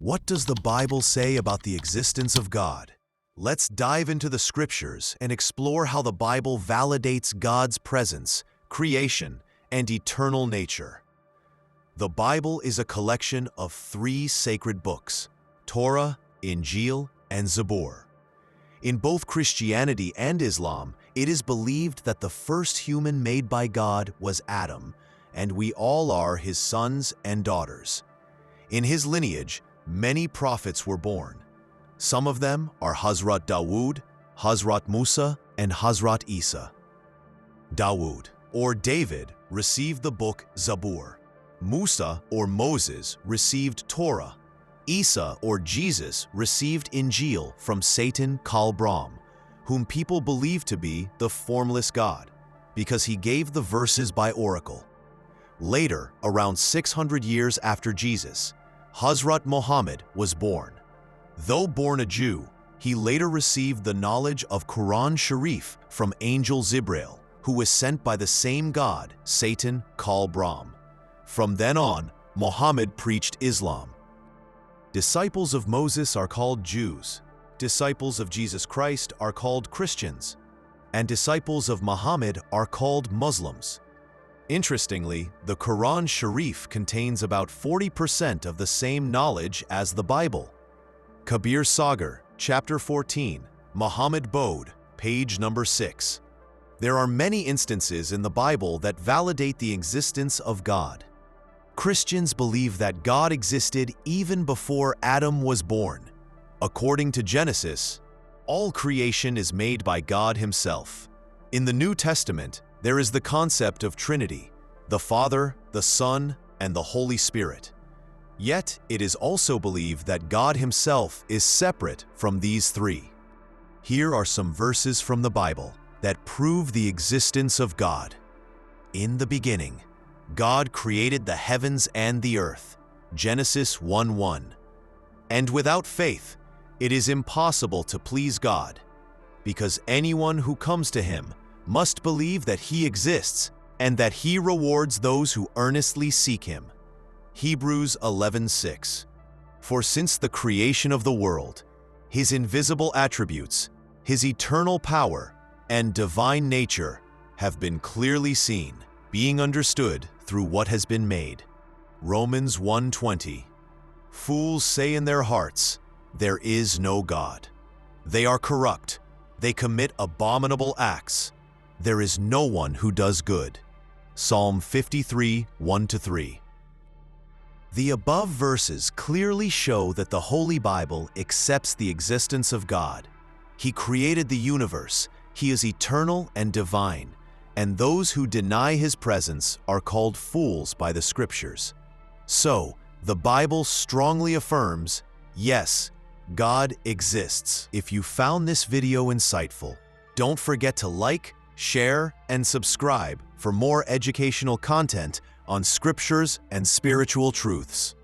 What does the Bible say about the existence of God? Let's dive into the scriptures and explore how the Bible validates God's presence, creation, and eternal nature. The Bible is a collection of three sacred books: Torah, Injil, and Zabur. In both Christianity and Islam, it is believed that the first human made by God was Adam, and we all are his sons and daughters. In his lineage, many prophets were born. Some of them are Hazrat Dawood, Hazrat Musa, and Hazrat Isa. Dawood, or David, received the book Zabur. Musa, or Moses, received Torah. Isa, or Jesus, received Injil from Satan Kal Brahm, whom people believe to be the formless God, because he gave the verses by oracle. Later, around 600 years after Jesus, Hazrat Muhammad was born. Though born a Jew, he later received the knowledge of Quran Sharif from Angel Zibrail, who was sent by the same God, Satan Kal Brahm. From then on, Muhammad preached Islam. Disciples of Moses are called Jews, disciples of Jesus Christ are called Christians, and disciples of Muhammad are called Muslims. Interestingly, the Quran Sharif contains about 40% of the same knowledge as the Bible. Kabir Sagar, Chapter 14, Muhammad Bodh, page number 6. There are many instances in the Bible that validate the existence of God. Christians believe that God existed even before Adam was born. According to Genesis, all creation is made by God himself. In the New Testament, there is the concept of Trinity, the Father, the Son, and the Holy Spirit. Yet, it is also believed that God himself is separate from these three. Here are some verses from the Bible that prove the existence of God. In the beginning, God created the heavens and the earth. Genesis 1:1. And without faith, it is impossible to please God, because anyone who comes to him must believe that he exists and that he rewards those who earnestly seek him. Hebrews 11:6. For since the creation of the world, his invisible attributes, his eternal power, and divine nature have been clearly seen, being understood through what has been made. Romans 1:20. Fools say in their hearts, there is no God. They are corrupt. They commit abominable acts. There is no one who does good. Psalm 53, 1-3. The above verses clearly show that the Holy Bible accepts the existence of God. He created the universe. He is eternal and divine, and those who deny his presence are called fools by the scriptures. So, the Bible strongly affirms, yes, God exists. If you found this video insightful, don't forget to like, share, and subscribe for more educational content on scriptures and spiritual truths.